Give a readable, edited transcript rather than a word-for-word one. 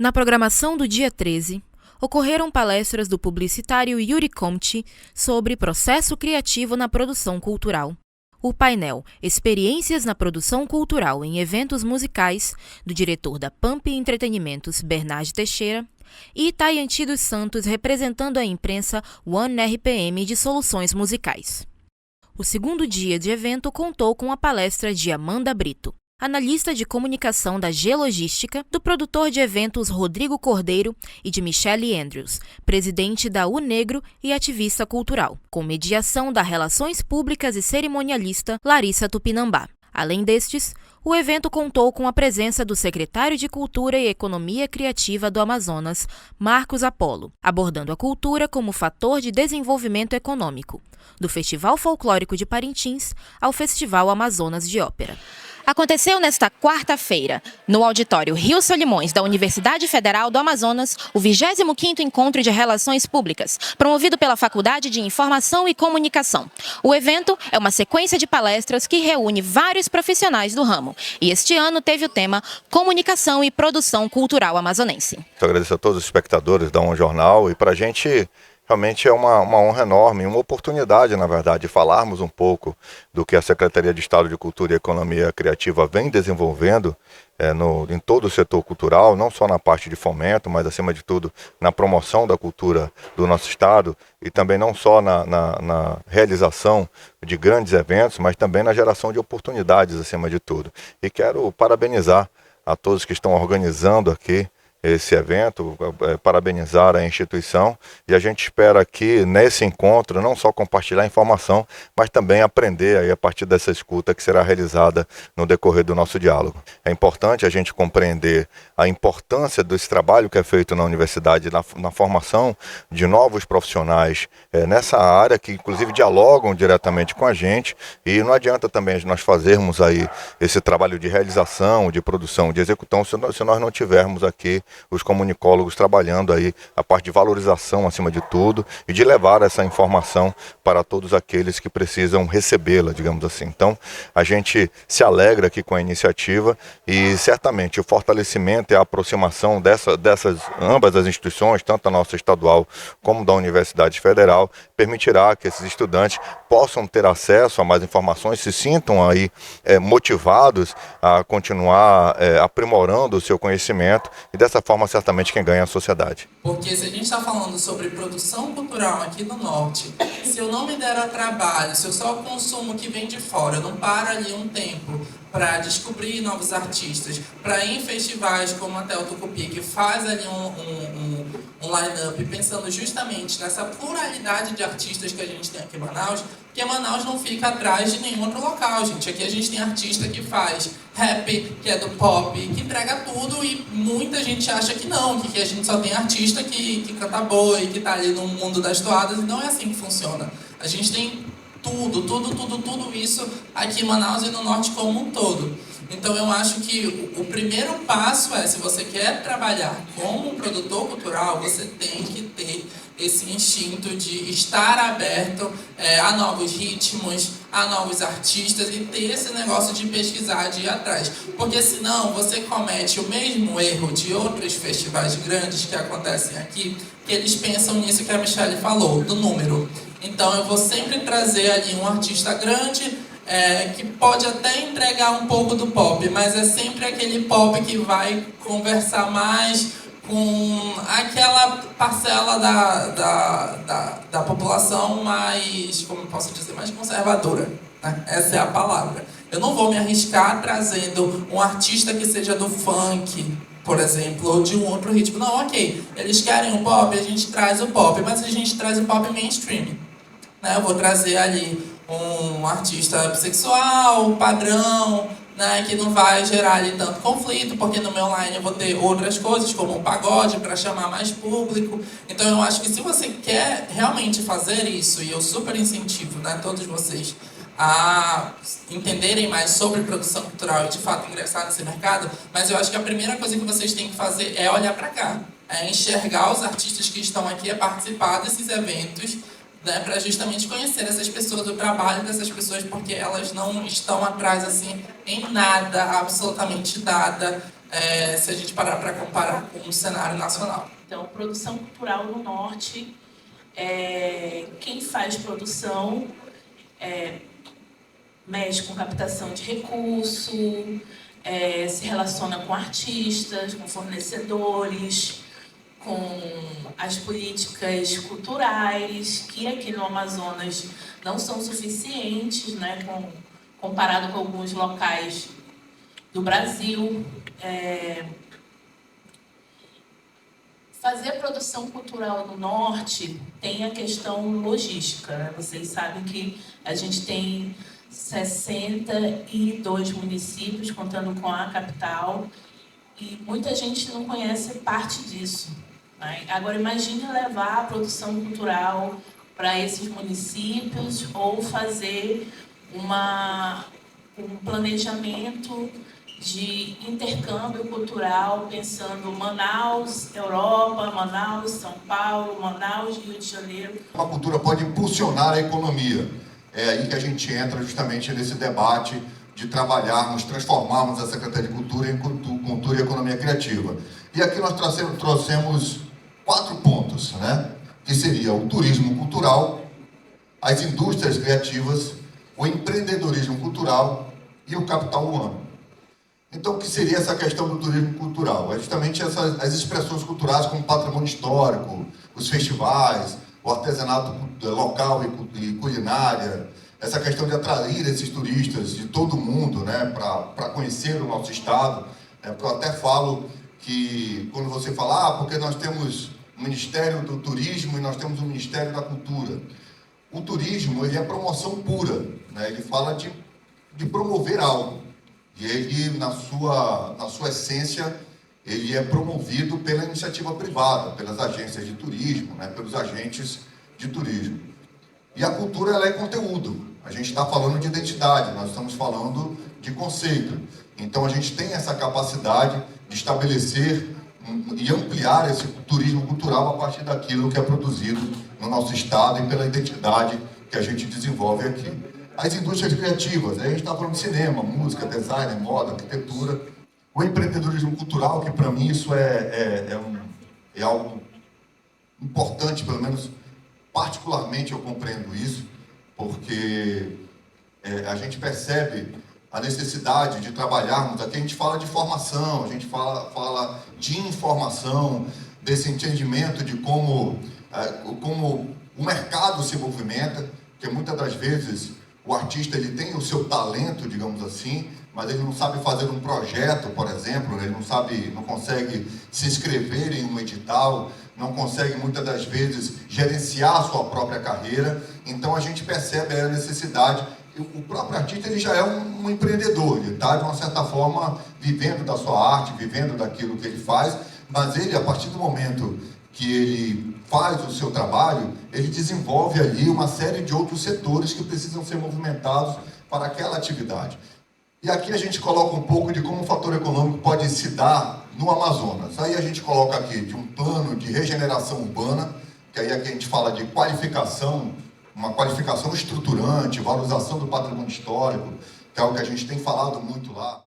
Na programação do dia 13, ocorreram palestras do publicitário Yuri Comte sobre processo criativo na produção cultural. O painel Experiências na Produção Cultural em Eventos Musicais, do diretor da Pump Entretenimentos, Bernard Teixeira, e Itayanti dos Santos representando a imprensa One RPM de Soluções Musicais. O segundo dia de evento contou com a palestra de Amanda Brito, analista de comunicação da G-Logística, do produtor de eventos Rodrigo Cordeiro e de Michelle Andrews, presidente da UNegro e ativista cultural, com mediação da Relações Públicas e cerimonialista Larissa Tupinambá. Além destes, o evento contou com a presença do secretário de Cultura e Economia Criativa do Amazonas, Marcos Apolo, abordando a cultura como fator de desenvolvimento econômico, do Festival Folclórico de Parintins ao Festival Amazonas de Ópera. Aconteceu nesta quarta-feira, no auditório Rio Solimões da Universidade Federal do Amazonas, o 25º Encontro de Relações Públicas, promovido pela Faculdade de Informação e Comunicação. O evento é uma sequência de palestras que reúne vários profissionais do ramo, e este ano teve o tema Comunicação e Produção Cultural Amazonense. Eu agradeço a todos os espectadores da Jornal, e para a gente realmente é uma honra enorme, uma oportunidade, na verdade, de falarmos um pouco do que a Secretaria de Estado de Cultura e Economia Criativa vem desenvolvendo em todo o setor cultural, não só na parte de fomento, mas, acima de tudo, na promoção da cultura do nosso Estado e também não só na realização de grandes eventos, mas também na geração de oportunidades, acima de tudo. E quero parabenizar a todos que estão organizando aqui esse evento, parabenizar a instituição, e a gente espera aqui nesse encontro não só compartilhar informação, mas também aprender aí a partir dessa escuta que será realizada no decorrer do nosso diálogo. É importante a gente compreender a importância desse trabalho que é feito na universidade, na formação de novos profissionais nessa área, que inclusive dialogam diretamente com a gente, e não adianta também nós fazermos aí esse trabalho de realização, de produção, de execução, se nós não tivermos aqui os comunicólogos trabalhando aí a parte de valorização acima de tudo e de levar essa informação para todos aqueles que precisam recebê-la, digamos assim. Então, a gente se alegra aqui com a iniciativa e certamente o fortalecimento e a aproximação dessas ambas as instituições, tanto a nossa estadual como da Universidade Federal, permitirá que esses estudantes possam ter acesso a mais informações, se sintam aí motivados a continuar aprimorando o seu conhecimento e dessa forma certamente quem ganha é a sociedade. Porque se a gente está falando sobre produção cultural aqui no Norte, se eu não me der a trabalho, se eu só consumo o que vem de fora, eu não paro ali um tempo para descobrir novos artistas, para ir em festivais como até o Tucupi, que faz ali um line-up pensando justamente nessa pluralidade de artistas que a gente tem aqui em Manaus, que Manaus não fica atrás de nenhum outro local, gente. Aqui a gente tem artista que faz rap, que é do pop, que entrega tudo, e muita gente acha que não, que a gente só tem artista que canta boi, que tá ali no mundo das toadas, e não é assim que funciona. A gente tem tudo isso aqui em Manaus e no Norte como um todo. Então eu acho que o primeiro passo se você quer trabalhar como produtor cultural, você tem que ter esse instinto de estar aberto a novos ritmos, a novos artistas e ter esse negócio de pesquisar, de ir atrás. Porque senão você comete o mesmo erro de outros festivais grandes que acontecem aqui, que eles pensam nisso que a Michelle falou, do número. Então eu vou sempre trazer ali um artista grande, que pode até entregar um pouco do pop, mas é sempre aquele pop que vai conversar mais com aquela parcela da população mais, como eu posso dizer, mais conservadora, né? Essa é a palavra. Eu não vou me arriscar trazendo um artista que seja do funk, por exemplo, ou de um outro ritmo. Não, ok, eles querem o pop, a gente traz o pop, mas a gente traz o pop mainstream, né? Eu vou trazer ali um artista bissexual, padrão, né, que não vai gerar ali tanto conflito, porque no meu online eu vou ter outras coisas, como um pagode, para chamar mais público. Então eu acho que se você quer realmente fazer isso, e eu super incentivo, né, todos vocês a entenderem mais sobre produção cultural e de fato ingressar nesse mercado, mas eu acho que a primeira coisa que vocês têm que fazer é olhar para cá, é enxergar os artistas que estão aqui a participar desses eventos, né, para justamente conhecer essas pessoas, o trabalho dessas pessoas, porque elas não estão atrás assim em nada, absolutamente nada, se a gente parar para comparar com o cenário nacional. Então, produção cultural no Norte, quem faz produção mexe com captação de recurso, se relaciona com artistas, com fornecedores, com as políticas culturais, que aqui no Amazonas não são suficientes, né, comparado com alguns locais do Brasil. Fazer produção cultural no Norte tem a questão logística, né? Vocês sabem que a gente tem 62 municípios, contando com a capital, e muita gente não conhece parte disso, né? Agora, imagine levar a produção cultural para esses municípios ou fazer um planejamento de intercâmbio cultural, pensando Manaus, Europa, Manaus, São Paulo, Manaus, Rio de Janeiro. A cultura pode impulsionar a economia. É aí que a gente entra justamente nesse debate de trabalharmos, transformarmos a Secretaria de Cultura em Cultura e Economia Criativa. E aqui nós trouxemos 4 pontos, né? Que seria o turismo cultural, as indústrias criativas, o empreendedorismo cultural e o capital humano. Então, o que seria essa questão do turismo cultural? É justamente as expressões culturais como patrimônio histórico, os festivais, o artesanato local e culinária, essa questão de atrair esses turistas de todo o mundo, né, para conhecer o nosso estado. Eu até falo que, quando você fala, porque nós temos o Ministério do Turismo e nós temos o Ministério da Cultura. O turismo, ele é promoção pura, né? Ele fala de promover algo. E ele, na sua essência, ele é promovido pela iniciativa privada, pelas agências de turismo, né, pelos agentes de turismo. E a cultura, ela é conteúdo. A gente está falando de identidade, nós estamos falando de conceito. Então, a gente tem essa capacidade de estabelecer e ampliar esse turismo cultural a partir daquilo que é produzido no nosso estado e pela identidade que a gente desenvolve aqui. As indústrias criativas, a gente está falando de cinema, música, design, moda, arquitetura. O empreendedorismo cultural, que para mim isso é algo importante, pelo menos particularmente eu compreendo isso, porque a gente percebe a necessidade de trabalharmos, aqui a gente fala de formação, a gente fala de informação, desse entendimento de como o mercado se movimenta, que muitas das vezes o artista, ele tem o seu talento, digamos assim, mas ele não sabe fazer um projeto, por exemplo, ele não consegue se inscrever em um edital, não consegue muitas das vezes gerenciar a sua própria carreira. Então a gente percebe a necessidade. O próprio artista, ele já é um empreendedor, ele está de uma certa forma vivendo da sua arte, vivendo daquilo que ele faz, mas ele, a partir do momento que ele faz o seu trabalho, ele desenvolve ali uma série de outros setores que precisam ser movimentados para aquela atividade. E aqui a gente coloca um pouco de como o fator econômico pode se dar no Amazonas. Aí a gente coloca aqui de um plano de regeneração urbana, que aí aqui a gente fala de qualificação, uma qualificação estruturante, valorização do patrimônio histórico, que é o que a gente tem falado muito lá.